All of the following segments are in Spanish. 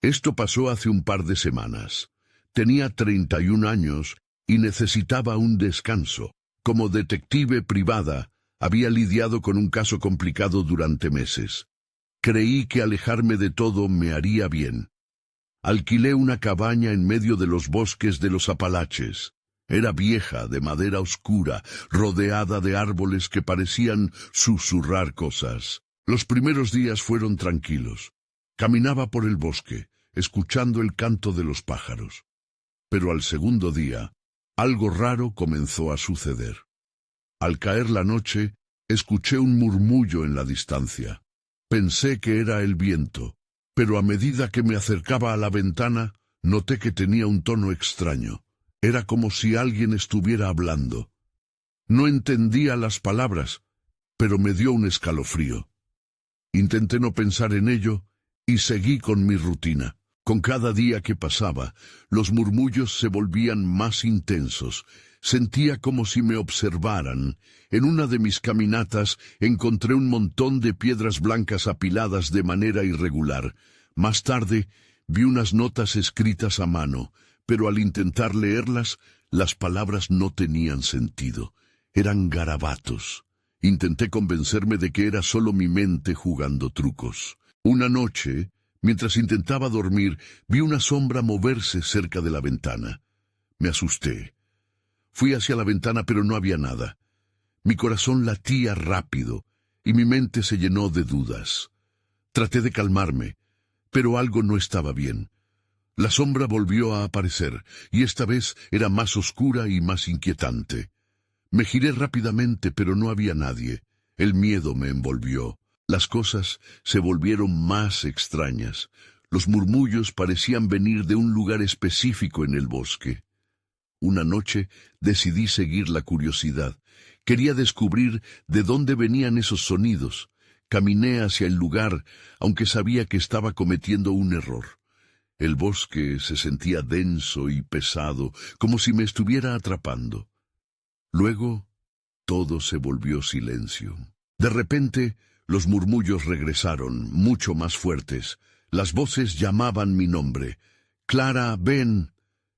Esto pasó hace un par de semanas. Tenía 31 años y necesitaba un descanso. Como detective privada, había lidiado con un caso complicado durante meses. Creí que alejarme de todo me haría bien. Alquilé una cabaña en medio de los bosques de los Apalaches. Era vieja, de madera oscura, rodeada de árboles que parecían susurrar cosas. Los primeros días fueron tranquilos. Caminaba por el bosque, escuchando el canto de los pájaros. Pero al segundo día, algo raro comenzó a suceder. Al caer la noche, escuché un murmullo en la distancia. Pensé que era el viento, pero a medida que me acercaba a la ventana, noté que tenía un tono extraño. Era como si alguien estuviera hablando. No entendía las palabras, pero me dio un escalofrío. Intenté no pensar en ello y seguí con mi rutina. Con cada día que pasaba, los murmullos se volvían más intensos. Sentía como si me observaran. En una de mis caminatas encontré un montón de piedras blancas apiladas de manera irregular. Más tarde vi unas notas escritas a mano, pero al intentar leerlas, las palabras no tenían sentido. Eran garabatos. Intenté convencerme de que era solo mi mente jugando trucos. Una noche, mientras intentaba dormir, vi una sombra moverse cerca de la ventana. Me asusté. Fui hacia la ventana, pero no había nada. Mi corazón latía rápido y mi mente se llenó de dudas. Traté de calmarme, pero algo no estaba bien. La sombra volvió a aparecer, y esta vez era más oscura y más inquietante. Me giré rápidamente, pero no había nadie. El miedo me envolvió. Las cosas se volvieron más extrañas. Los murmullos parecían venir de un lugar específico en el bosque. Una noche decidí seguir la curiosidad. Quería descubrir de dónde venían esos sonidos. Caminé hacia el lugar, aunque sabía que estaba cometiendo un error. El bosque se sentía denso y pesado, como si me estuviera atrapando. Luego, todo se volvió silencio. De repente, los murmullos regresaron, mucho más fuertes. Las voces llamaban mi nombre. «Clara, ven».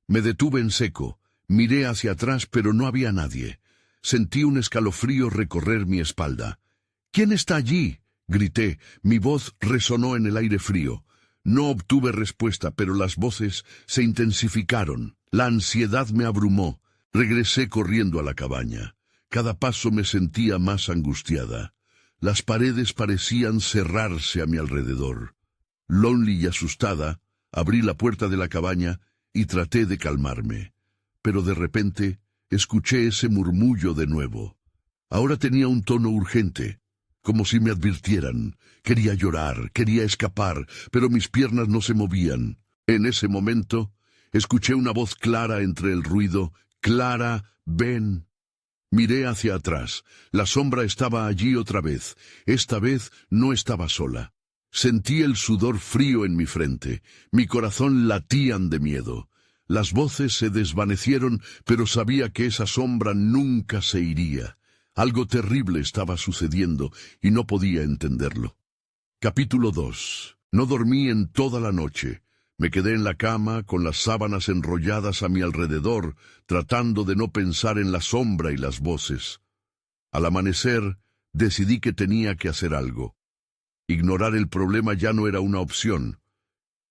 Me detuve en seco. Miré hacia atrás, pero no había nadie. Sentí un escalofrío recorrer mi espalda. «¿Quién está allí?», grité. Mi voz resonó en el aire frío. No obtuve respuesta, pero las voces se intensificaron. La ansiedad me abrumó. Regresé corriendo a la cabaña. Cada paso me sentía más angustiada. Las paredes parecían cerrarse a mi alrededor. Lonely y asustada, abrí la puerta de la cabaña y traté de calmarme. Pero de repente escuché ese murmullo de nuevo. Ahora tenía un tono urgente, como si me advirtieran. Quería llorar, quería escapar, pero mis piernas no se movían. En ese momento, escuché una voz clara entre el ruido. «Clara, ven». Miré hacia atrás. La sombra estaba allí otra vez. Esta vez no estaba sola. Sentí el sudor frío en mi frente. Mi corazón latían de miedo. Las voces se desvanecieron, pero sabía que esa sombra nunca se iría. Algo terrible estaba sucediendo y no podía entenderlo. Capítulo 2. No dormí en toda la noche. Me quedé en la cama con las sábanas enrolladas a mi alrededor, tratando de no pensar en la sombra y las voces. Al amanecer, decidí que tenía que hacer algo. Ignorar el problema ya no era una opción.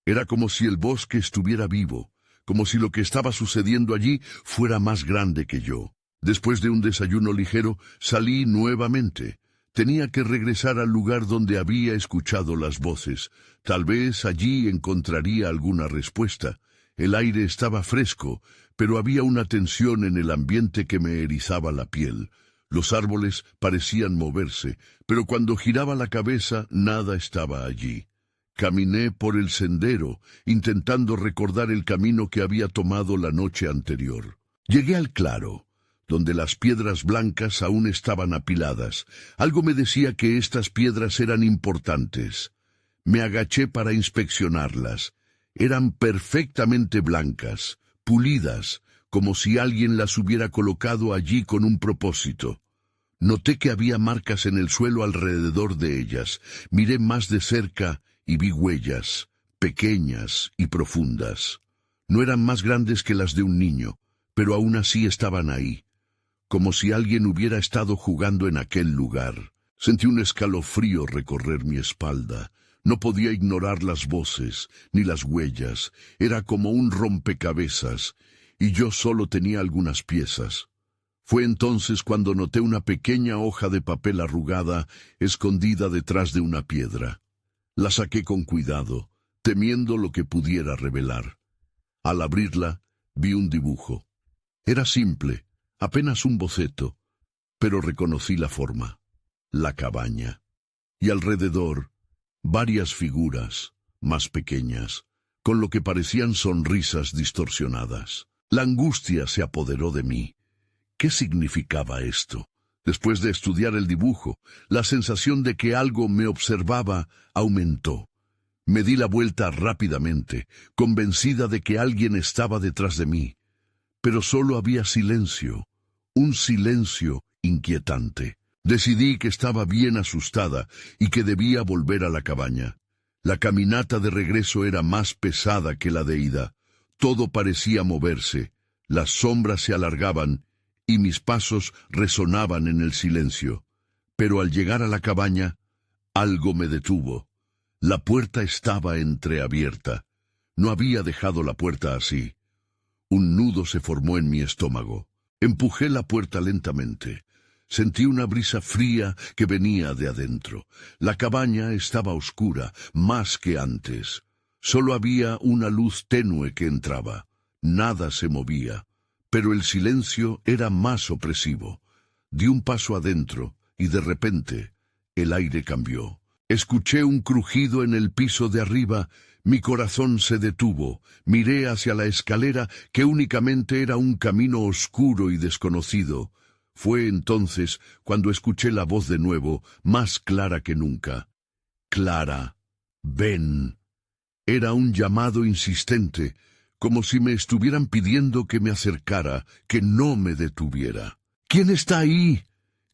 Era como si el bosque estuviera vivo, como si lo que estaba sucediendo allí fuera más grande que yo. Después de un desayuno ligero, salí nuevamente. Tenía que regresar al lugar donde había escuchado las voces. Tal vez allí encontraría alguna respuesta. El aire estaba fresco, pero había una tensión en el ambiente que me erizaba la piel. Los árboles parecían moverse, pero cuando giraba la cabeza, nada estaba allí. Caminé por el sendero, intentando recordar el camino que había tomado la noche anterior. Llegué al claro, donde las piedras blancas aún estaban apiladas. Algo me decía que estas piedras eran importantes. Me agaché para inspeccionarlas. Eran perfectamente blancas, pulidas, como si alguien las hubiera colocado allí con un propósito. Noté que había marcas en el suelo alrededor de ellas. Miré más de cerca y vi huellas, pequeñas y profundas. No eran más grandes que las de un niño, pero aún así estaban ahí, como si alguien hubiera estado jugando en aquel lugar. Sentí un escalofrío recorrer mi espalda. No podía ignorar las voces, ni las huellas. Era como un rompecabezas, y yo solo tenía algunas piezas. Fue entonces cuando noté una pequeña hoja de papel arrugada escondida detrás de una piedra. La saqué con cuidado, temiendo lo que pudiera revelar. Al abrirla, vi un dibujo. Era simple, apenas un boceto, pero reconocí la forma, la cabaña. Y alrededor, varias figuras, más pequeñas, con lo que parecían sonrisas distorsionadas. La angustia se apoderó de mí. ¿Qué significaba esto? Después de estudiar el dibujo, la sensación de que algo me observaba aumentó. Me di la vuelta rápidamente, convencida de que alguien estaba detrás de mí. Pero solo había silencio, un silencio inquietante. Decidí que estaba bien asustada y que debía volver a la cabaña. La caminata de regreso era más pesada que la de ida. Todo parecía moverse, las sombras se alargaban y mis pasos resonaban en el silencio. Pero al llegar a la cabaña, algo me detuvo. La puerta estaba entreabierta. No había dejado la puerta así. Un nudo se formó en mi estómago. Empujé la puerta lentamente. Sentí una brisa fría que venía de adentro. La cabaña estaba oscura, más que antes. Solo había una luz tenue que entraba. Nada se movía, pero el silencio era más opresivo. Di un paso adentro y de repente el aire cambió. Escuché un crujido en el piso de arriba. Mi corazón se detuvo. Miré hacia la escalera, que únicamente era un camino oscuro y desconocido. Fue entonces cuando escuché la voz de nuevo, más clara que nunca. Clara, ven. Era un llamado insistente, como si me estuvieran pidiendo que me acercara, que no me detuviera. ¿Quién está ahí?,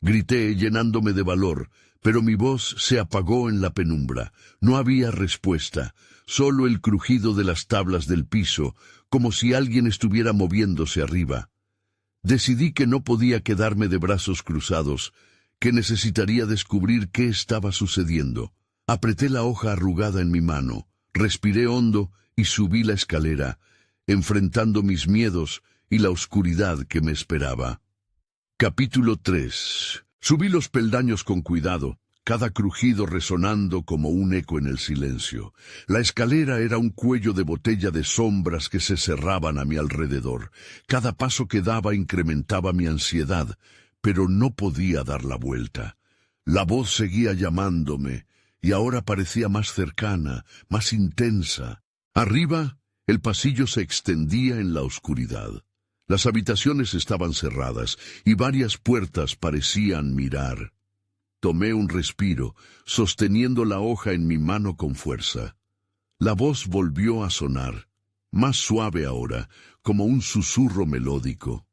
grité, llenándome de valor, pero mi voz se apagó en la penumbra. No había respuesta, solo el crujido de las tablas del piso, como si alguien estuviera moviéndose arriba. Decidí que no podía quedarme de brazos cruzados, que necesitaría descubrir qué estaba sucediendo. Apreté la hoja arrugada en mi mano, respiré hondo y subí la escalera, enfrentando mis miedos y la oscuridad que me esperaba. Capítulo 3. Subí los peldaños con cuidado, cada crujido resonando como un eco en el silencio. La escalera era un cuello de botella de sombras que se cerraban a mi alrededor. Cada paso que daba incrementaba mi ansiedad, pero no podía dar la vuelta. La voz seguía llamándome, y ahora parecía más cercana, más intensa. Arriba, el pasillo se extendía en la oscuridad. Las habitaciones estaban cerradas, y varias puertas parecían mirar. Tomé un respiro, sosteniendo la hoja en mi mano con fuerza. La voz volvió a sonar, más suave ahora, como un susurro melódico.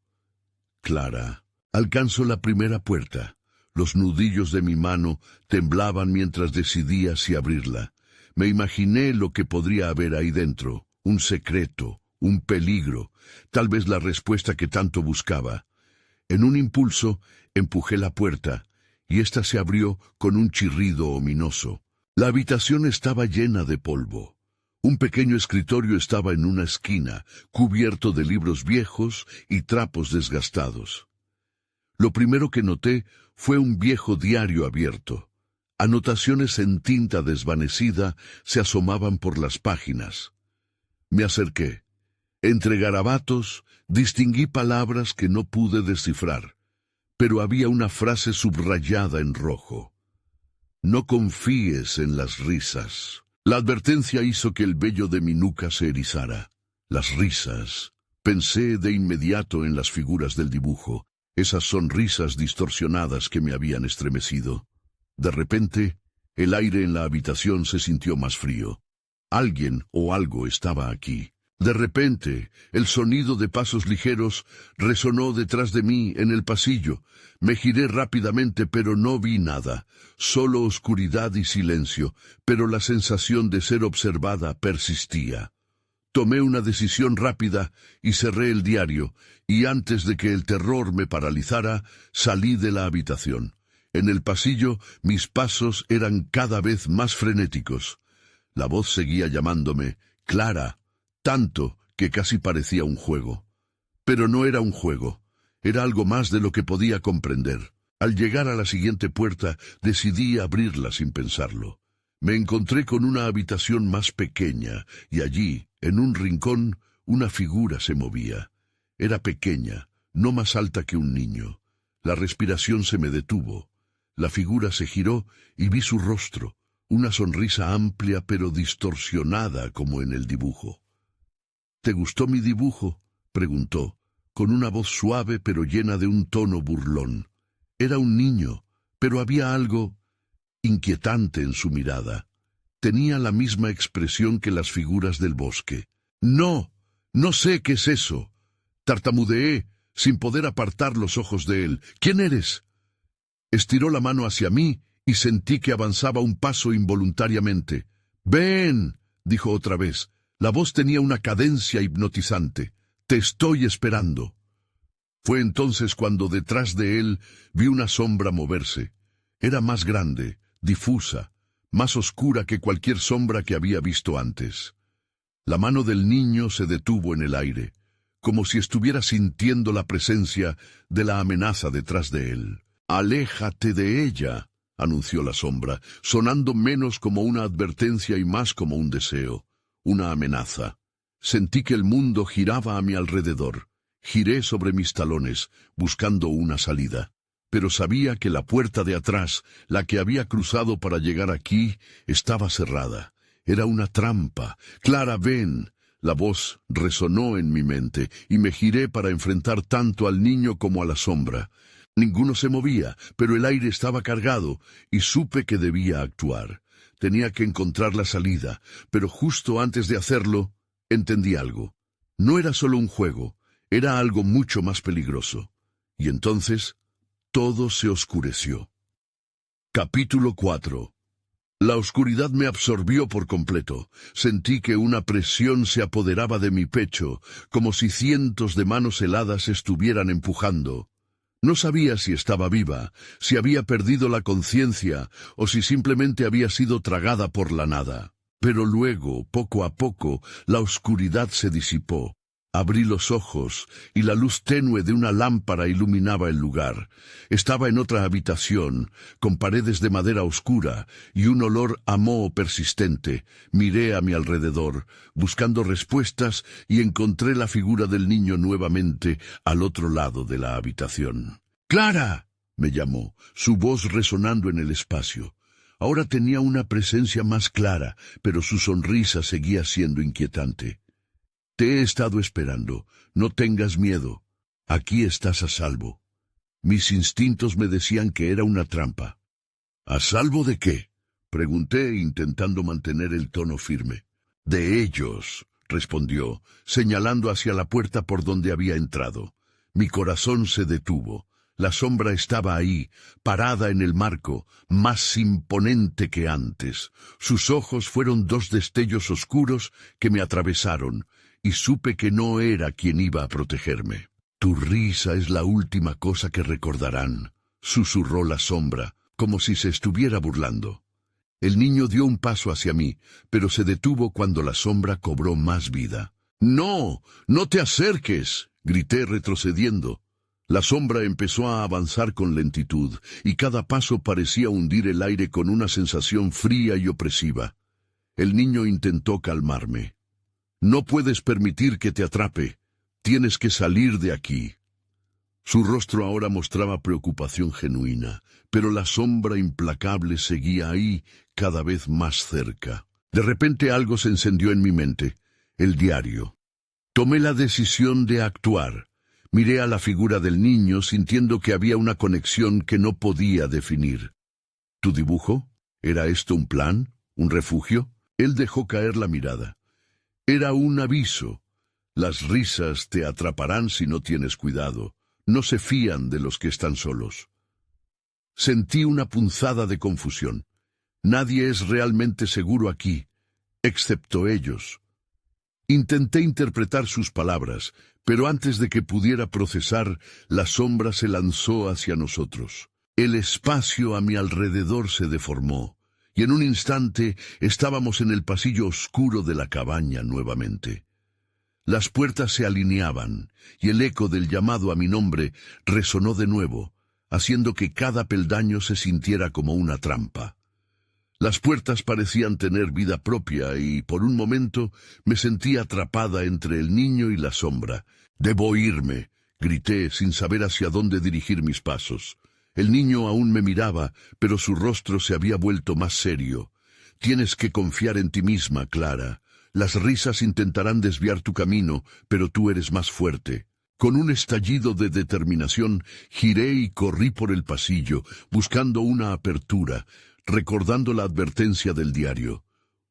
Clara. Alcanzo la primera puerta. Los nudillos de mi mano temblaban mientras decidía si abrirla. Me imaginé lo que podría haber ahí dentro, un secreto, un peligro, tal vez la respuesta que tanto buscaba. En un impulso, empujé la puerta, y ésta se abrió con un chirrido ominoso. La habitación estaba llena de polvo. Un pequeño escritorio estaba en una esquina, cubierto de libros viejos y trapos desgastados. Lo primero que noté fue un viejo diario abierto. Anotaciones en tinta desvanecida se asomaban por las páginas. Me acerqué. Entre garabatos distinguí palabras que no pude descifrar, pero había una frase subrayada en rojo. No confíes en las risas. La advertencia hizo que el vello de mi nuca se erizara. Las risas. Pensé de inmediato en las figuras del dibujo, esas sonrisas distorsionadas que me habían estremecido. De repente, el aire en la habitación se sintió más frío. Alguien o algo estaba aquí. De repente, el sonido de pasos ligeros resonó detrás de mí en el pasillo. Me giré rápidamente, pero no vi nada, solo oscuridad y silencio, pero la sensación de ser observada persistía. Tomé una decisión rápida y cerré el diario, y antes de que el terror me paralizara, salí de la habitación. En el pasillo, mis pasos eran cada vez más frenéticos. La voz seguía llamándome, Clara, tanto que casi parecía un juego. Pero no era un juego, era algo más de lo que podía comprender. Al llegar a la siguiente puerta, decidí abrirla sin pensarlo. Me encontré con una habitación más pequeña, y allí, en un rincón, una figura se movía. Era pequeña, no más alta que un niño. La respiración se me detuvo. La figura se giró y vi su rostro, una sonrisa amplia pero distorsionada como en el dibujo. —¿Te gustó mi dibujo? —preguntó, con una voz suave pero llena de un tono burlón. Era un niño, pero había algo inquietante en su mirada. Tenía la misma expresión que las figuras del bosque. —No, no sé qué es eso —tartamudeé, sin poder apartar los ojos de él. —¿Quién eres? Estiró la mano hacia mí y sentí que avanzaba un paso involuntariamente. —Ven —dijo otra vez. La voz tenía una cadencia hipnotizante. —Te estoy esperando. Fue entonces cuando detrás de él vi una sombra moverse. Era más grande, difusa, más oscura que cualquier sombra que había visto antes. La mano del niño se detuvo en el aire, como si estuviera sintiendo la presencia de la amenaza detrás de él. —Aléjate de ella —anunció la sombra, sonando menos como una advertencia y más como un deseo, una amenaza. Sentí que el mundo giraba a mi alrededor. Giré sobre mis talones, buscando una salida. Pero sabía que la puerta de atrás, la que había cruzado para llegar aquí, estaba cerrada. Era una trampa. —Clara, ven. La voz resonó en mi mente, y me giré para enfrentar tanto al niño como a la sombra. Ninguno se movía, pero el aire estaba cargado, y supe que debía actuar. Tenía que encontrar la salida, pero justo antes de hacerlo, entendí algo. No era solo un juego, era algo mucho más peligroso. Y entonces, todo se oscureció. Capítulo 4. La oscuridad me absorbió por completo. Sentí que una presión se apoderaba de mi pecho, como si cientos de manos heladas estuvieran empujando. No sabía si estaba viva, si había perdido la conciencia o si simplemente había sido tragada por la nada. Pero luego, poco a poco, la oscuridad se disipó. Abrí los ojos y la luz tenue de una lámpara iluminaba el lugar. Estaba en otra habitación, con paredes de madera oscura y un olor a moho persistente. Miré a mi alrededor, buscando respuestas, y encontré la figura del niño nuevamente al otro lado de la habitación. —¡Clara! —me llamó, su voz resonando en el espacio. Ahora tenía una presencia más clara, pero su sonrisa seguía siendo inquietante. —Te he estado esperando. No tengas miedo. Aquí estás a salvo. Mis instintos me decían que era una trampa. —¿A salvo de qué? —pregunté, intentando mantener el tono firme. —De ellos —respondió, señalando hacia la puerta por donde había entrado. Mi corazón se detuvo. La sombra estaba ahí, parada en el marco, más imponente que antes. Sus ojos fueron dos destellos oscuros que me atravesaron, y supe que no era quien iba a protegerme. —Tu risa es la última cosa que recordarán —susurró la sombra, como si se estuviera burlando. El niño dio un paso hacia mí, pero se detuvo cuando la sombra cobró más vida. —¡No! ¡No te acerques! —grité retrocediendo. La sombra empezó a avanzar con lentitud, y cada paso parecía hundir el aire con una sensación fría y opresiva. El niño intentó calmarme. —No puedes permitir que te atrape. Tienes que salir de aquí. Su rostro ahora mostraba preocupación genuina, pero la sombra implacable seguía ahí, cada vez más cerca. De repente algo se encendió en mi mente. El diario. Tomé la decisión de actuar. Miré a la figura del niño, sintiendo que había una conexión que no podía definir. —¿Tu dibujo? ¿Era esto un plan? ¿Un refugio? Él dejó caer la mirada. —Era un aviso Las risas te atraparán si no tienes cuidado. No se fían de los que están solos. Sentí una punzada de confusión. Nadie es realmente seguro aquí, excepto ellos. Intenté interpretar sus palabras, pero antes de que pudiera procesar, la sombra se lanzó hacia nosotros. El espacio a mi alrededor se deformó, y en un instante estábamos en el pasillo oscuro de la cabaña nuevamente. Las puertas se alineaban, y el eco del llamado a mi nombre resonó de nuevo, haciendo que cada peldaño se sintiera como una trampa. Las puertas parecían tener vida propia y, por un momento, me sentí atrapada entre el niño y la sombra. «Debo irme», grité sin saber hacia dónde dirigir mis pasos. El niño aún me miraba, pero su rostro se había vuelto más serio. «Tienes que confiar en ti misma, Clara. Las risas intentarán desviar tu camino, pero tú eres más fuerte». Con un estallido de determinación, giré y corrí por el pasillo, buscando una apertura, recordando la advertencia del diario.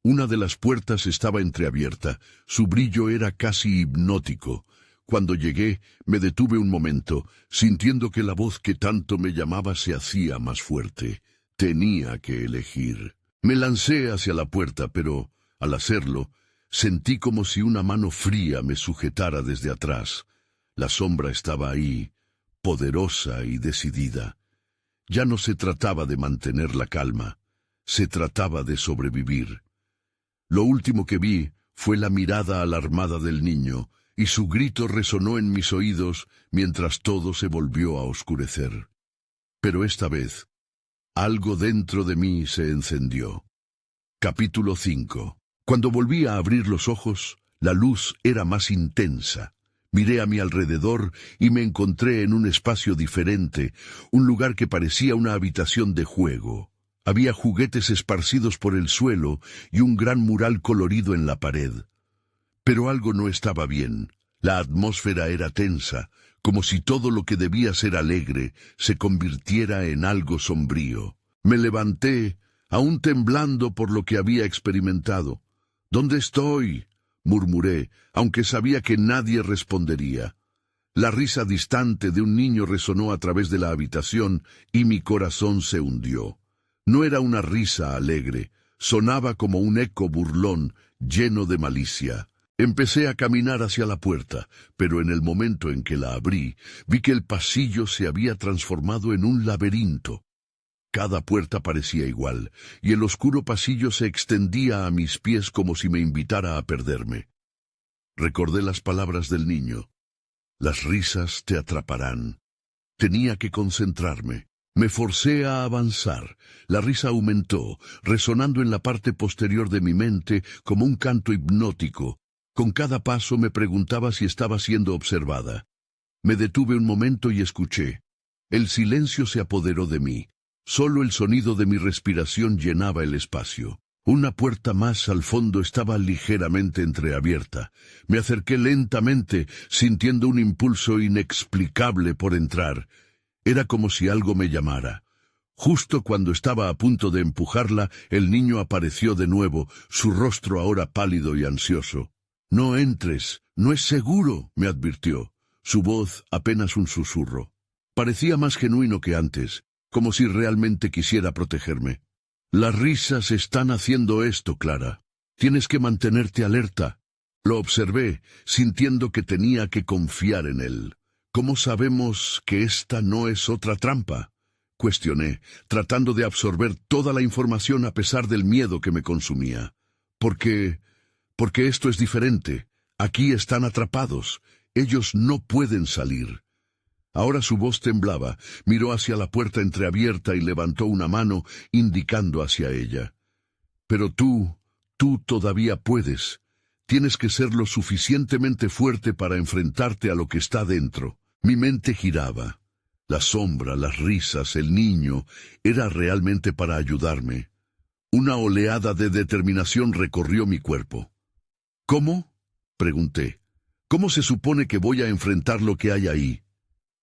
Una de las puertas estaba entreabierta, su brillo era casi hipnótico. Cuando llegué, me detuve un momento, sintiendo que la voz que tanto me llamaba se hacía más fuerte. Tenía que elegir. Me lancé hacia la puerta, pero, al hacerlo, sentí como si una mano fría me sujetara desde atrás. La sombra estaba ahí, poderosa y decidida. Ya no se trataba de mantener la calma, se trataba de sobrevivir. Lo último que vi fue la mirada alarmada del niño, y su grito resonó en mis oídos mientras todo se volvió a oscurecer. Pero esta vez, algo dentro de mí se encendió. Capítulo 5. Cuando volví a abrir los ojos, la luz era más intensa. Miré a mi alrededor y me encontré en un espacio diferente, un lugar que parecía una habitación de juego. Había juguetes esparcidos por el suelo y un gran mural colorido en la pared. Pero algo no estaba bien. La atmósfera era tensa, como si todo lo que debía ser alegre se convirtiera en algo sombrío. Me levanté, aún temblando por lo que había experimentado. «¿Dónde estoy?», murmuré, aunque sabía que nadie respondería. La risa distante de un niño resonó a través de la habitación y mi corazón se hundió. No era una risa alegre, sonaba como un eco burlón, lleno de malicia. Empecé a caminar hacia la puerta, pero en el momento en que la abrí, vi que el pasillo se había transformado en un laberinto. Cada puerta parecía igual, y el oscuro pasillo se extendía a mis pies como si me invitara a perderme. Recordé las palabras del niño. «Las risas te atraparán». Tenía que concentrarme. Me forcé a avanzar. La risa aumentó, resonando en la parte posterior de mi mente como un canto hipnótico. Con cada paso me preguntaba si estaba siendo observada. Me detuve un momento y escuché. El silencio se apoderó de mí. Solo el sonido de mi respiración llenaba el espacio. Una puerta más al fondo estaba ligeramente entreabierta. Me acerqué lentamente, sintiendo un impulso inexplicable por entrar. Era como si algo me llamara. Justo cuando estaba a punto de empujarla, el niño apareció de nuevo, su rostro ahora pálido y ansioso. «No entres, no es seguro», me advirtió. Su voz apenas un susurro. Parecía más genuino que antes, como si realmente quisiera protegerme. «Las risas están haciendo esto, Clara. Tienes que mantenerte alerta». Lo observé, sintiendo que tenía que confiar en él. «¿Cómo sabemos que esta no es otra trampa?», cuestioné, tratando de absorber toda la información a pesar del miedo que me consumía. Porque esto es diferente. Aquí están atrapados. Ellos no pueden salir». Ahora su voz temblaba, miró hacia la puerta entreabierta y levantó una mano, indicando hacia ella. «Pero tú todavía puedes. Tienes que ser lo suficientemente fuerte para enfrentarte a lo que está dentro». Mi mente giraba. La sombra, las risas, el niño, era realmente para ayudarme. Una oleada de determinación recorrió mi cuerpo. «¿Cómo?», pregunté. «¿Cómo se supone que voy a enfrentar lo que hay ahí?»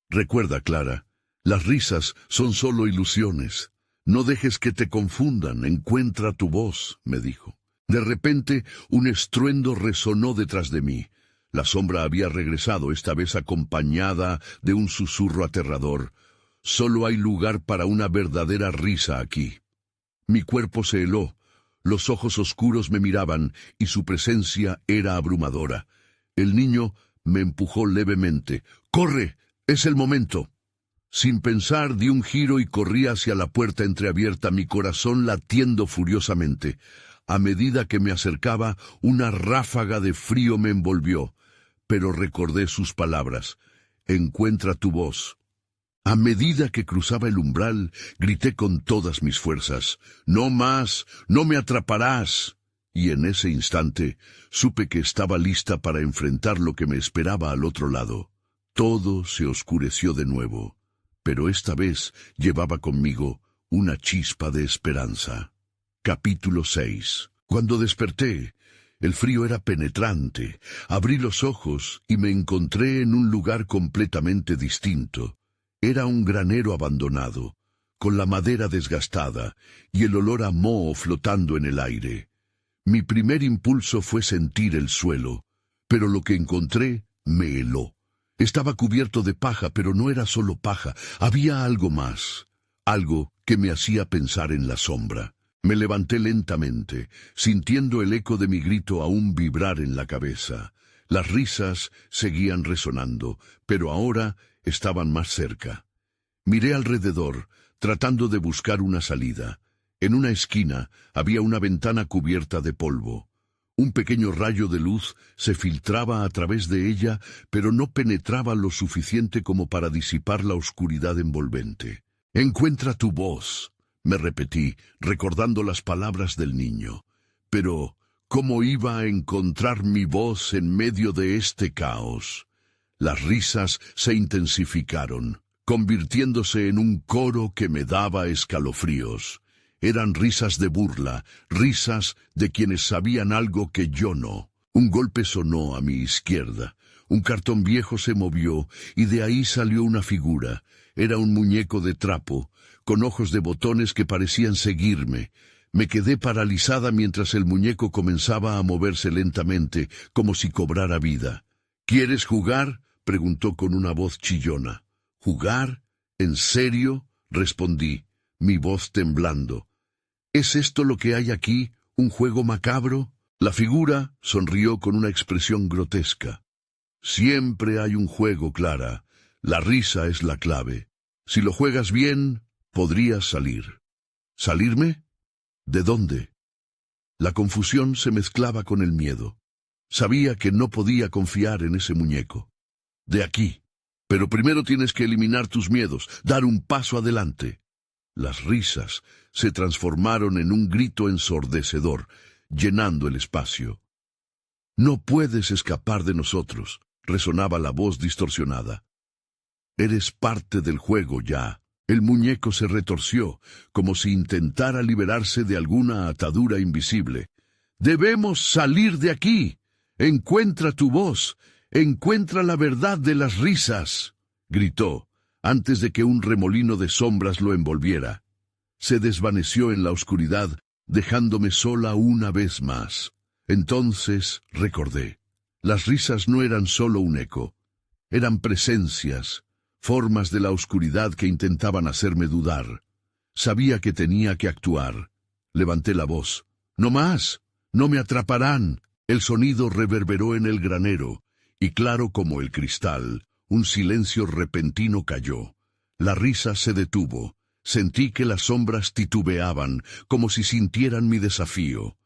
«Recuerda, Clara, las risas son solo ilusiones. No dejes que te confundan, encuentra tu voz», me dijo. De repente, un estruendo resonó detrás de mí. La sombra había regresado, esta vez acompañada de un susurro aterrador. Solo hay lugar para una verdadera risa aquí. Mi cuerpo se heló. Los ojos oscuros me miraban y su presencia era abrumadora. El niño me empujó levemente. ¡Corre! ¡Es el momento! Sin pensar, di un giro y corrí hacia la puerta entreabierta, mi corazón latiendo furiosamente. A medida que me acercaba, una ráfaga de frío me envolvió, pero recordé sus palabras. Encuentra tu voz. A medida que cruzaba el umbral, grité con todas mis fuerzas. ¡No más! ¡No me atraparás! Y en ese instante supe que estaba lista para enfrentar lo que me esperaba al otro lado. Todo se oscureció de nuevo, pero esta vez llevaba conmigo una chispa de esperanza. Capítulo 6. Cuando desperté, el frío era penetrante. Abrí los ojos y me encontré en un lugar completamente distinto. Era un granero abandonado, con la madera desgastada y el olor a moho flotando en el aire. Mi primer impulso fue sentir el suelo, pero lo que encontré me heló. Estaba cubierto de paja, pero no era solo paja, había algo más, algo que me hacía pensar en la sombra. Me levanté lentamente, sintiendo el eco de mi grito aún vibrar en la cabeza. Las risas seguían resonando, pero ahora estaban más cerca. Miré alrededor, tratando de buscar una salida. En una esquina había una ventana cubierta de polvo. Un pequeño rayo de luz se filtraba a través de ella, pero no penetraba lo suficiente como para disipar la oscuridad envolvente. «Encuentra tu voz», me repetí, recordando las palabras del niño. Pero, ¿cómo iba a encontrar mi voz en medio de este caos? Las risas se intensificaron, convirtiéndose en un coro que me daba escalofríos. Eran risas de burla, risas de quienes sabían algo que yo no. Un golpe sonó a mi izquierda. Un cartón viejo se movió y de ahí salió una figura. Era un muñeco de trapo, con ojos de botones que parecían seguirme. Me quedé paralizada mientras el muñeco comenzaba a moverse lentamente, como si cobrara vida. «¿Quieres jugar?», preguntó con una voz chillona. «¿Jugar? ¿En serio?», respondí, mi voz temblando. «¿Es esto lo que hay aquí? ¿Un juego macabro?». La figura sonrió con una expresión grotesca. «Siempre hay un juego, Clara. La risa es la clave. Si lo juegas bien, podrías salir». «¿Salirme? ¿De dónde?». La confusión se mezclaba con el miedo. Sabía que no podía confiar en ese muñeco. «De aquí. Pero primero tienes que eliminar tus miedos, dar un paso adelante». Las risas se transformaron en un grito ensordecedor, llenando el espacio. «No puedes escapar de nosotros», resonaba la voz distorsionada. «Eres parte del juego ya». El muñeco se retorció, como si intentara liberarse de alguna atadura invisible. «Debemos salir de aquí. Encuentra tu voz. Encuentra la verdad de las risas», gritó, antes de que un remolino de sombras lo envolviera. Se desvaneció en la oscuridad, dejándome sola una vez más. Entonces recordé. Las risas no eran solo un eco. Eran presencias, formas de la oscuridad que intentaban hacerme dudar. Sabía que tenía que actuar. Levanté la voz. «¡No más! ¡No me atraparán!». El sonido reverberó en el granero, y claro como el cristal, un silencio repentino cayó. La risa se detuvo. Sentí que las sombras titubeaban, como si sintieran mi desafío.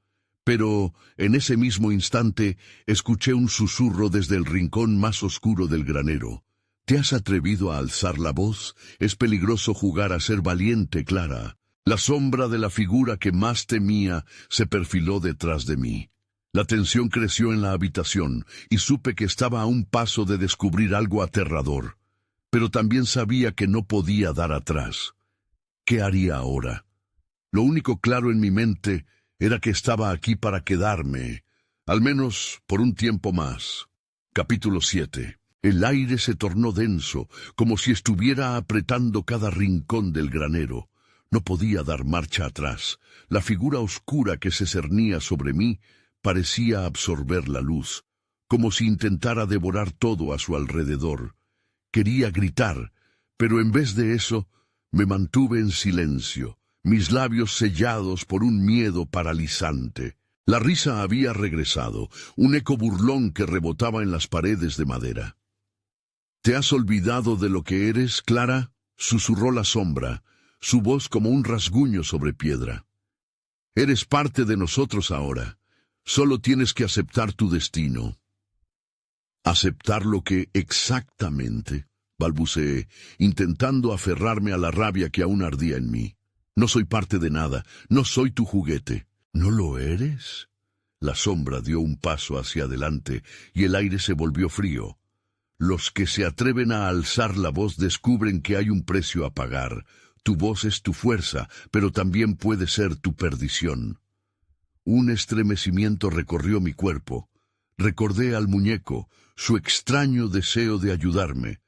Pero, en ese mismo instante, escuché un susurro desde el rincón más oscuro del granero. «¿Te has atrevido a alzar la voz? Es peligroso jugar a ser valiente, Clara». La sombra de la figura que más temía se perfiló detrás de mí. La tensión creció en la habitación y supe que estaba a un paso de descubrir algo aterrador. Pero también sabía que no podía dar atrás. ¿Qué haría ahora? Lo único claro en mi mente era que estaba aquí para quedarme, al menos por un tiempo más. Capítulo 7. El aire se tornó denso, como si estuviera apretando cada rincón del granero. No podía dar marcha atrás. La figura oscura que se cernía sobre mí parecía absorber la luz. como si intentara devorar todo a su alrededor. Quería gritar, pero en vez de eso, me mantuve en silencio, mis labios sellados por un miedo paralizante. La risa había regresado, un eco burlón que rebotaba en las paredes de madera. «¿Te has olvidado de lo que eres, Clara?», susurró la sombra, su voz como un rasguño sobre piedra. «Eres parte de nosotros ahora. Solo tienes que aceptar tu destino». «¿Aceptar lo que exactamente?», balbuceé, intentando aferrarme a la rabia que aún ardía en mí. «No soy parte de nada, no soy tu juguete». «¿No lo eres?». La sombra dio un paso hacia adelante y el aire se volvió frío. «Los que se atreven a alzar la voz descubren que hay un precio a pagar. Tu voz es tu fuerza, pero también puede ser tu perdición». Un estremecimiento recorrió mi cuerpo. Recordé al muñeco, su extraño deseo de ayudarme.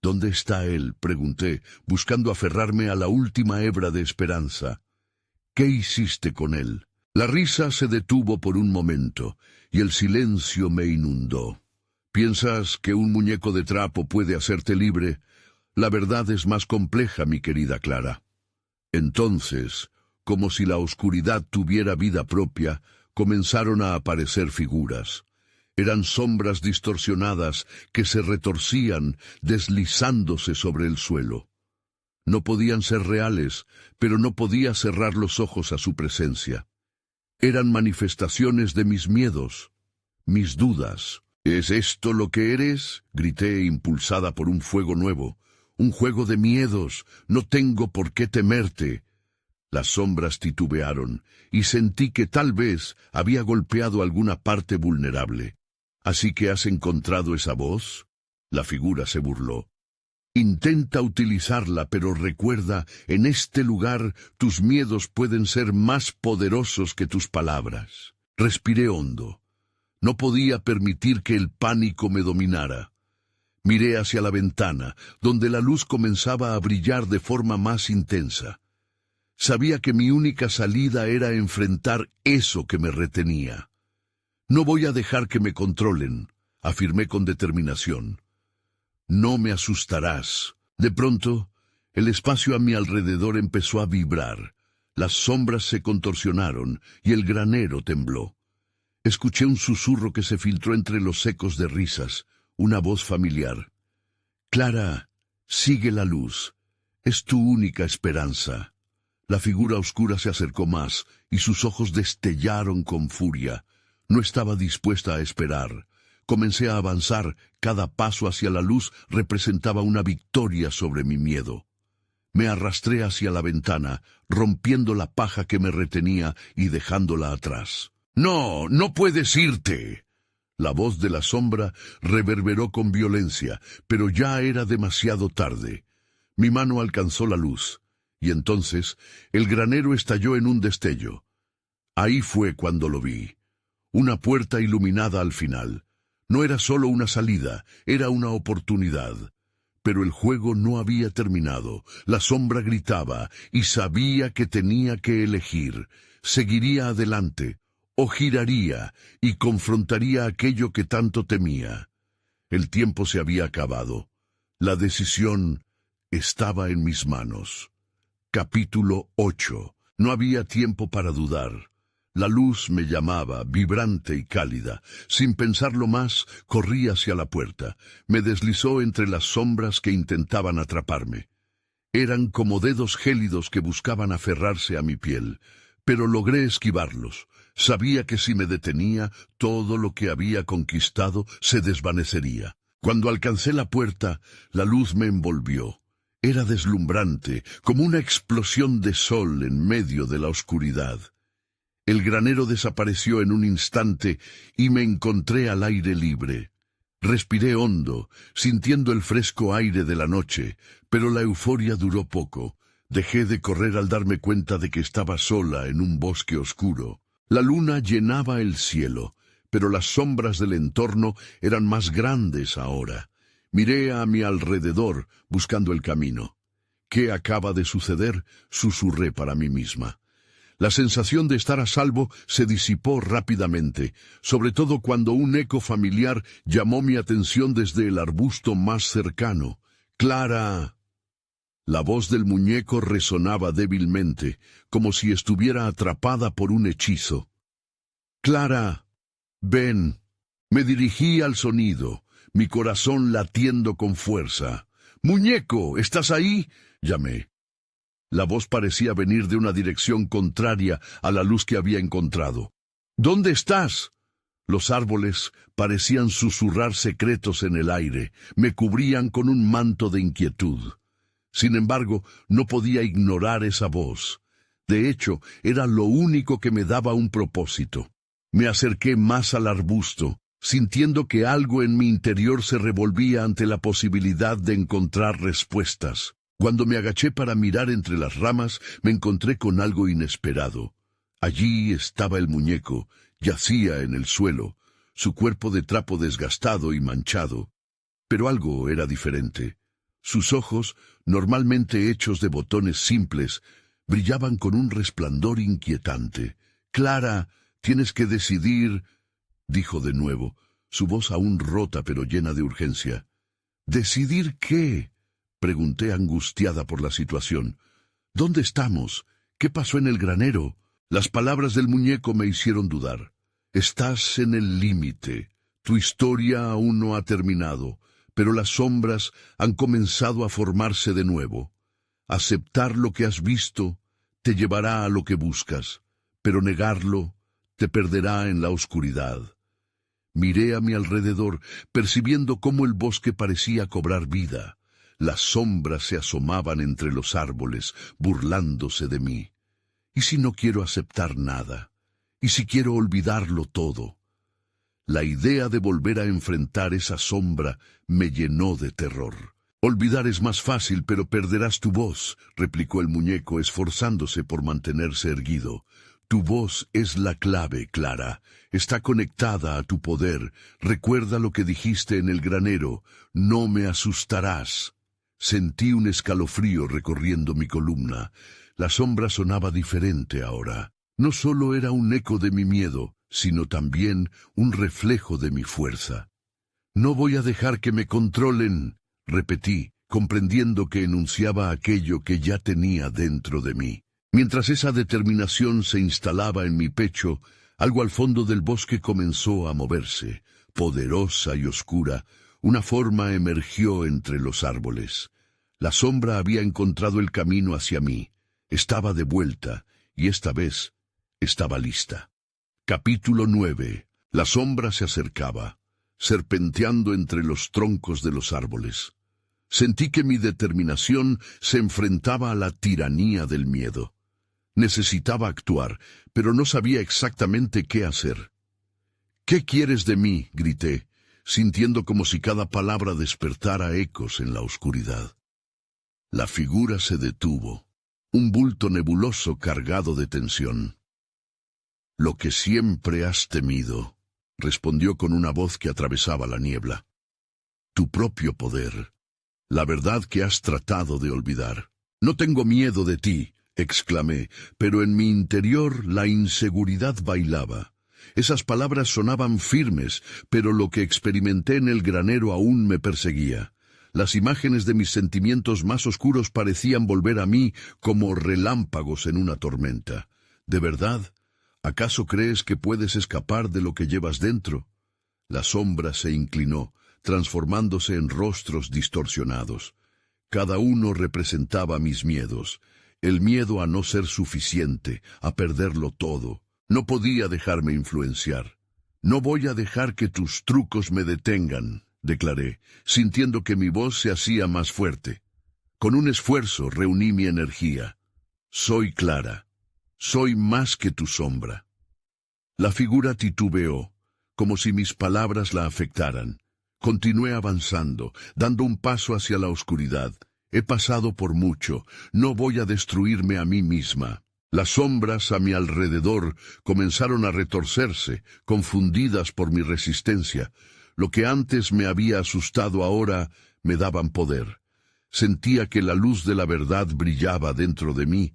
«¿Dónde está él?», pregunté, buscando aferrarme a la última hebra de esperanza. «¿Qué hiciste con él?». La risa se detuvo por un momento, y el silencio me inundó. «¿Piensas que un muñeco de trapo puede hacerte libre? La verdad es más compleja, mi querida Clara». Entonces, como si la oscuridad tuviera vida propia, comenzaron a aparecer figuras. Eran sombras distorsionadas que se retorcían, deslizándose sobre el suelo. No podían ser reales, pero no podía cerrar los ojos a su presencia. Eran manifestaciones de mis miedos, mis dudas. «¿Es esto lo que eres?», grité, impulsada por un fuego nuevo. «Un juego de miedos. No tengo por qué temerte». Las sombras titubearon, y sentí que tal vez había golpeado alguna parte vulnerable. «¿Así que has encontrado esa voz?». La figura se burló. «Intenta utilizarla, pero recuerda, en este lugar tus miedos pueden ser más poderosos que tus palabras». Respiré hondo. No podía permitir que el pánico me dominara. Miré hacia la ventana, donde la luz comenzaba a brillar de forma más intensa. Sabía que mi única salida era enfrentar eso que me retenía. «No voy a dejar que me controlen», afirmé con determinación. «No me asustarás». De pronto, el espacio a mi alrededor empezó a vibrar. Las sombras se contorsionaron y el granero tembló. Escuché un susurro que se filtró entre los ecos de risas, una voz familiar. «Clara, sigue la luz. Es tu única esperanza». La figura oscura se acercó más y sus ojos destellaron con furia. No estaba dispuesta a esperar. Comencé a avanzar, cada paso hacia la luz representaba una victoria sobre mi miedo. Me arrastré hacia la ventana, rompiendo la paja que me retenía y dejándola atrás. «¡No, no puedes irte!». La voz de la sombra reverberó con violencia, pero ya era demasiado tarde. Mi mano alcanzó la luz, y entonces el granero estalló en un destello. Ahí fue cuando lo vi. Una puerta iluminada al final. No era solo una salida, era una oportunidad. Pero el juego no había terminado. La sombra gritaba, y sabía que tenía que elegir. Seguiría adelante, o giraría, y confrontaría aquello que tanto temía. El tiempo se había acabado. La decisión estaba en mis manos. Capítulo 8. No había tiempo para dudar. La luz me llamaba, vibrante y cálida. Sin pensarlo más, corrí hacia la puerta. Me deslizó entre las sombras que intentaban atraparme. Eran como dedos gélidos que buscaban aferrarse a mi piel, pero logré esquivarlos. Sabía que si me detenía, todo lo que había conquistado se desvanecería. Cuando alcancé la puerta, la luz me envolvió. Era deslumbrante, como una explosión de sol en medio de la oscuridad. El granero desapareció en un instante y me encontré al aire libre. Respiré hondo, sintiendo el fresco aire de la noche, pero la euforia duró poco. Dejé de correr al darme cuenta de que estaba sola en un bosque oscuro. La luna llenaba el cielo, pero las sombras del entorno eran más grandes ahora. Miré a mi alrededor, buscando el camino. «¿Qué acaba de suceder?», susurré para mí misma. La sensación de estar a salvo se disipó rápidamente, sobre todo cuando un eco familiar llamó mi atención desde el arbusto más cercano. ¡Clara! La voz del muñeco resonaba débilmente, como si estuviera atrapada por un hechizo. ¡Clara! ¡Ven! Me dirigí al sonido, mi corazón latiendo con fuerza. ¡Muñeco! ¿Estás ahí?, llamé. La voz parecía venir de una dirección contraria a la luz que había encontrado. ¿Dónde estás? Los árboles parecían susurrar secretos en el aire, me cubrían con un manto de inquietud. Sin embargo, no podía ignorar esa voz. De hecho, era lo único que me daba un propósito. Me acerqué más al arbusto, sintiendo que algo en mi interior se revolvía ante la posibilidad de encontrar respuestas. Cuando me agaché para mirar entre las ramas, me encontré con algo inesperado. Allí estaba el muñeco, yacía en el suelo, su cuerpo de trapo desgastado y manchado. Pero algo era diferente. Sus ojos, normalmente hechos de botones simples, brillaban con un resplandor inquietante. «Clara, tienes que decidir», dijo de nuevo, su voz aún rota pero llena de urgencia. «¿Decidir qué?», pregunté angustiada por la situación. «¿Dónde estamos? ¿Qué pasó en el granero?». Las palabras del muñeco me hicieron dudar. «Estás en el límite. Tu historia aún no ha terminado, pero las sombras han comenzado a formarse de nuevo. Aceptar lo que has visto te llevará a lo que buscas, pero negarlo te perderá en la oscuridad». Miré a mi alrededor, percibiendo cómo el bosque parecía cobrar vida. Las sombras se asomaban entre los árboles, burlándose de mí. ¿Y si no quiero aceptar nada? ¿Y si quiero olvidarlo todo? La idea de volver a enfrentar esa sombra me llenó de terror. «Olvidar es más fácil, pero perderás tu voz», replicó el muñeco, esforzándose por mantenerse erguido. «Tu voz es la clave, Clara. Está conectada a tu poder. Recuerda lo que dijiste en el granero. No me asustarás». Sentí un escalofrío recorriendo mi columna. La sombra sonaba diferente ahora. No solo era un eco de mi miedo, sino también un reflejo de mi fuerza. «No voy a dejar que me controlen», repetí, comprendiendo que enunciaba aquello que ya tenía dentro de mí. Mientras esa determinación se instalaba en mi pecho, algo al fondo del bosque comenzó a moverse. Poderosa y oscura, una forma emergió entre los árboles. La sombra había encontrado el camino hacia mí. Estaba de vuelta, y esta vez estaba lista. Capítulo 9. La sombra se acercaba, serpenteando entre los troncos de los árboles. Sentí que mi determinación se enfrentaba a la tiranía del miedo. Necesitaba actuar, pero no sabía exactamente qué hacer. «¿Qué quieres de mí?», grité, sintiendo como si cada palabra despertara ecos en la oscuridad. La figura se detuvo, un bulto nebuloso cargado de tensión. «Lo que siempre has temido», respondió con una voz que atravesaba la niebla. «Tu propio poder, la verdad que has tratado de olvidar». «No tengo miedo de ti», exclamé, pero en mi interior la inseguridad bailaba. Esas palabras sonaban firmes, pero lo que experimenté en el granero aún me perseguía. Las imágenes de mis sentimientos más oscuros parecían volver a mí como relámpagos en una tormenta. ¿De verdad? ¿Acaso crees que puedes escapar de lo que llevas dentro? La sombra se inclinó, transformándose en rostros distorsionados. Cada uno representaba mis miedos. El miedo a no ser suficiente, a perderlo todo. No podía dejarme influenciar. «No voy a dejar que tus trucos me detengan», declaré, sintiendo que mi voz se hacía más fuerte. Con un esfuerzo reuní mi energía. «Soy Clara. Soy más que tu sombra». La figura titubeó, como si mis palabras la afectaran. Continué avanzando, dando un paso hacia la oscuridad. «He pasado por mucho. No voy a destruirme a mí misma». Las sombras a mi alrededor comenzaron a retorcerse, confundidas por mi resistencia. Lo que antes me había asustado ahora me daban poder. Sentía que la luz de la verdad brillaba dentro de mí,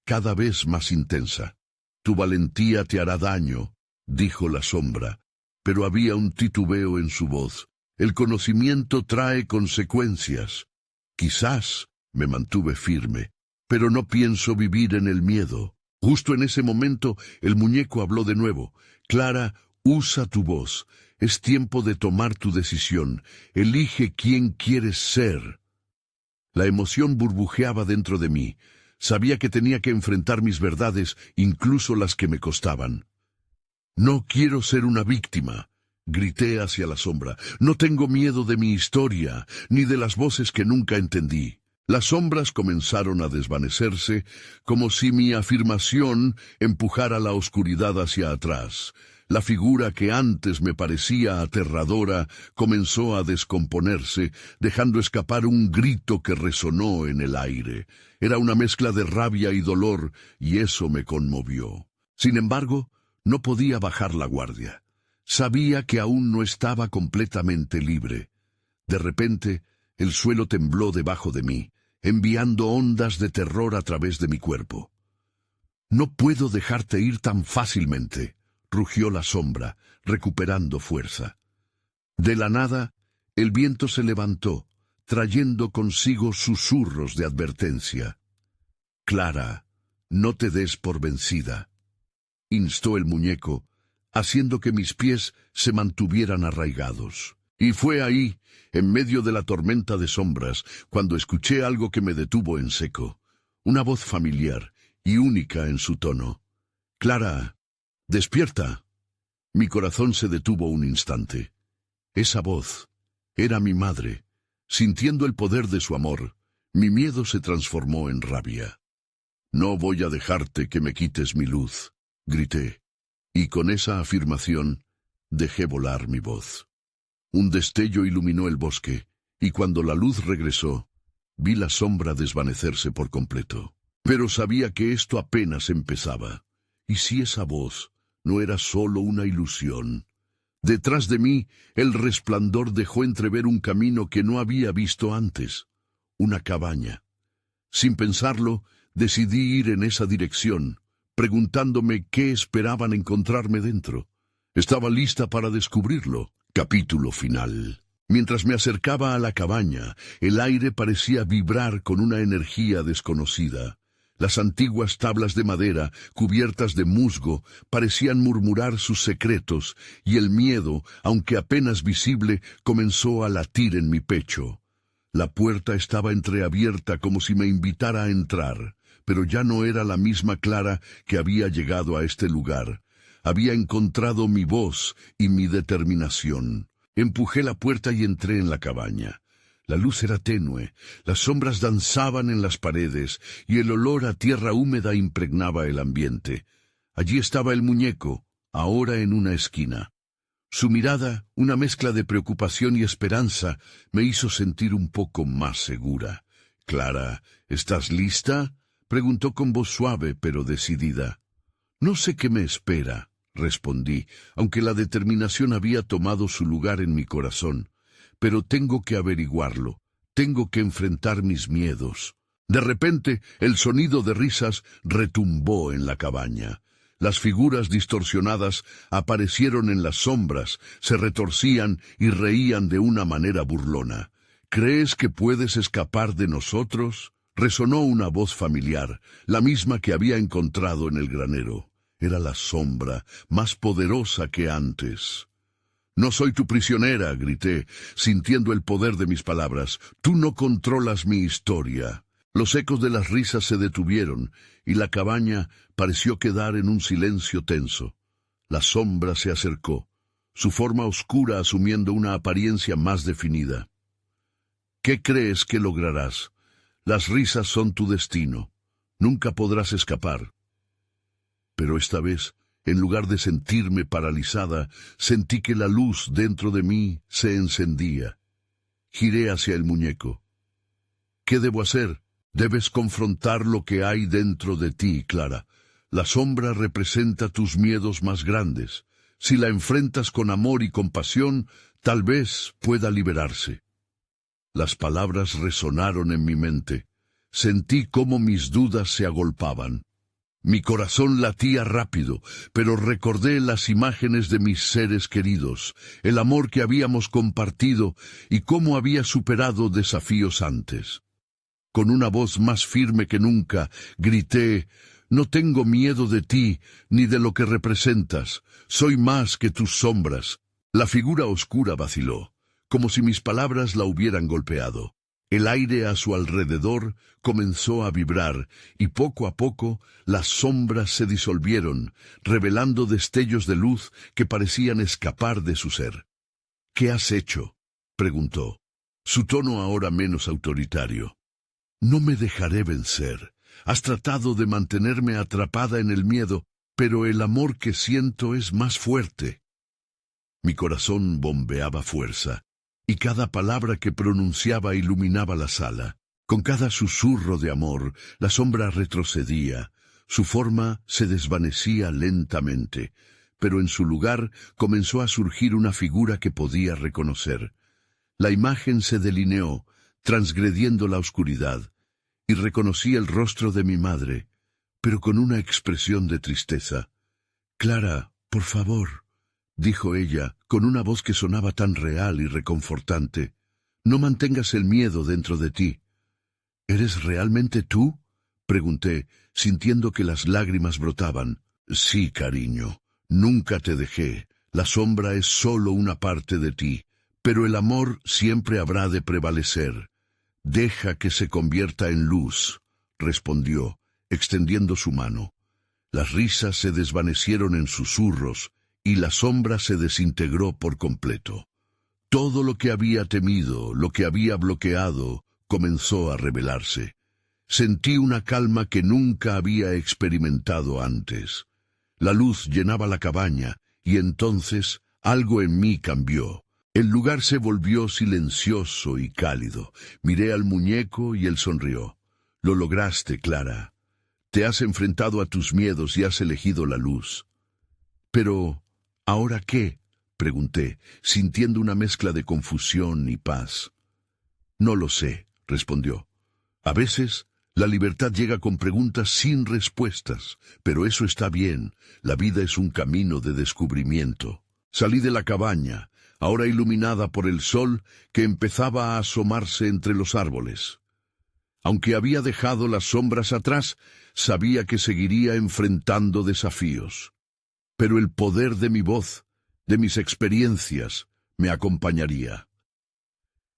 cada vez más intensa. Tu valentía te hará daño, dijo la sombra, pero había un titubeo en su voz. El conocimiento trae consecuencias. Quizás, me mantuve firme, pero no pienso vivir en el miedo. Justo en ese momento, el muñeco habló de nuevo. Clara, usa tu voz. Es tiempo de tomar tu decisión. Elige quién quieres ser. La emoción burbujeaba dentro de mí. Sabía que tenía que enfrentar mis verdades, incluso las que me costaban. No quiero ser una víctima, grité hacia la sombra. No tengo miedo de mi historia, ni de las voces que nunca entendí. Las sombras comenzaron a desvanecerse, como si mi afirmación empujara la oscuridad hacia atrás. La figura que antes me parecía aterradora comenzó a descomponerse, dejando escapar un grito que resonó en el aire. Era una mezcla de rabia y dolor, y eso me conmovió. Sin embargo, no podía bajar la guardia. Sabía que aún no estaba completamente libre. De repente, el suelo tembló debajo de mí, enviando ondas de terror a través de mi cuerpo. «No puedo dejarte ir tan fácilmente», rugió la sombra, recuperando fuerza. De la nada, el viento se levantó, trayendo consigo susurros de advertencia. «Clara, no te des por vencida», instó el muñeco, haciendo que mis pies se mantuvieran arraigados. Y fue ahí, en medio de la tormenta de sombras, cuando escuché algo que me detuvo en seco. Una voz familiar y única en su tono. «Clara, despierta». Mi corazón se detuvo un instante. Esa voz era mi madre. Sintiendo el poder de su amor, mi miedo se transformó en rabia. «No voy a dejarte que me quites mi luz», grité, y con esa afirmación dejé volar mi voz. Un destello iluminó el bosque, y cuando la luz regresó, vi la sombra desvanecerse por completo. Pero sabía que esto apenas empezaba. ¿Y si esa voz no era solo una ilusión? Detrás de mí, el resplandor dejó entrever un camino que no había visto antes. Una cabaña. Sin pensarlo, decidí ir en esa dirección, preguntándome qué esperaban encontrarme dentro. Estaba lista para descubrirlo. Capítulo final. Mientras me acercaba a la cabaña, el aire parecía vibrar con una energía desconocida. Las antiguas tablas de madera, cubiertas de musgo, parecían murmurar sus secretos, y el miedo, aunque apenas visible, comenzó a latir en mi pecho. La puerta estaba entreabierta como si me invitara a entrar, pero ya no era la misma Clara que había llegado a este lugar. Había encontrado mi voz y mi determinación. Empujé la puerta y entré en la cabaña. La luz era tenue, las sombras danzaban en las paredes y el olor a tierra húmeda impregnaba el ambiente. Allí estaba el muñeco, ahora en una esquina. Su mirada, una mezcla de preocupación y esperanza, me hizo sentir un poco más segura. «Clara, ¿estás lista?», preguntó con voz suave pero decidida. «No sé qué me espera», respondí, aunque la determinación había tomado su lugar en mi corazón. «Pero tengo que averiguarlo, tengo que enfrentar mis miedos». De repente, el sonido de risas retumbó en la cabaña. Las figuras distorsionadas aparecieron en las sombras, se retorcían y reían de una manera burlona. «¿Crees que puedes escapar de nosotros?», resonó una voz familiar, la misma que había encontrado en el granero. Era la sombra, más poderosa que antes. «No soy tu prisionera», grité, sintiendo el poder de mis palabras. «Tú no controlas mi historia». Los ecos de las risas se detuvieron, y la cabaña pareció quedar en un silencio tenso. La sombra se acercó, su forma oscura asumiendo una apariencia más definida. «¿Qué crees que lograrás? Las risas son tu destino. Nunca podrás escapar». Pero esta vez, en lugar de sentirme paralizada, sentí que la luz dentro de mí se encendía. Giré hacia el muñeco. «¿Qué debo hacer?». «Debes confrontar lo que hay dentro de ti, Clara. La sombra representa tus miedos más grandes. Si la enfrentas con amor y compasión, tal vez pueda liberarse». Las palabras resonaron en mi mente. Sentí cómo mis dudas se agolpaban. Mi corazón latía rápido, pero recordé las imágenes de mis seres queridos, el amor que habíamos compartido y cómo había superado desafíos antes. Con una voz más firme que nunca, grité: «No tengo miedo de ti, ni de lo que representas. Soy más que tus sombras». La figura oscura vaciló, como si mis palabras la hubieran golpeado. El aire a su alrededor comenzó a vibrar, y poco a poco las sombras se disolvieron, revelando destellos de luz que parecían escapar de su ser. «¿Qué has hecho?», preguntó, su tono ahora menos autoritario. «No me dejaré vencer. Has tratado de mantenerme atrapada en el miedo, pero el amor que siento es más fuerte». Mi corazón bombeaba fuerza, y cada palabra que pronunciaba iluminaba la sala. Con cada susurro de amor, la sombra retrocedía, su forma se desvanecía lentamente, pero en su lugar comenzó a surgir una figura que podía reconocer. La imagen se delineó, transgrediendo la oscuridad, y reconocí el rostro de mi madre, pero con una expresión de tristeza. «Clara, por favor», dijo ella, con una voz que sonaba tan real y reconfortante, «no mantengas el miedo dentro de ti». «¿Eres realmente tú?», pregunté, sintiendo que las lágrimas brotaban. «Sí, cariño, nunca te dejé. La sombra es solo una parte de ti, pero el amor siempre habrá de prevalecer. Deja que se convierta en luz», respondió, extendiendo su mano. Las risas se desvanecieron en susurros, y la sombra se desintegró por completo. Todo lo que había temido, lo que había bloqueado, comenzó a revelarse. Sentí una calma que nunca había experimentado antes. La luz llenaba la cabaña, y entonces algo en mí cambió. El lugar se volvió silencioso y cálido. Miré al muñeco y él sonrió. «Lo lograste, Clara. Te has enfrentado a tus miedos y has elegido la luz». «Pero, ¿ahora qué?», pregunté, sintiendo una mezcla de confusión y paz. «No lo sé», respondió. «A veces la libertad llega con preguntas sin respuestas, pero eso está bien. La vida es un camino de descubrimiento». Salí de la cabaña, ahora iluminada por el sol que empezaba a asomarse entre los árboles. Aunque había dejado las sombras atrás, sabía que seguiría enfrentando desafíos. Pero el poder de mi voz, de mis experiencias, me acompañaría.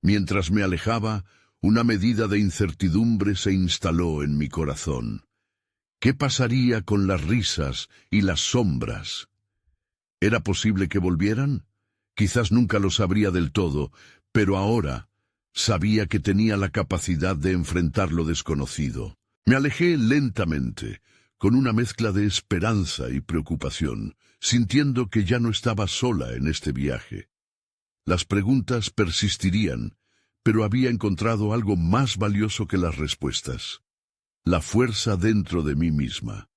Mientras me alejaba, una medida de incertidumbre se instaló en mi corazón. ¿Qué pasaría con las risas y las sombras? ¿Era posible que volvieran? Quizás nunca lo sabría del todo, pero ahora sabía que tenía la capacidad de enfrentar lo desconocido. Me alejé lentamente, con una mezcla de esperanza y preocupación, sintiendo que ya no estaba sola en este viaje. Las preguntas persistirían, pero había encontrado algo más valioso que las respuestas: la fuerza dentro de mí misma.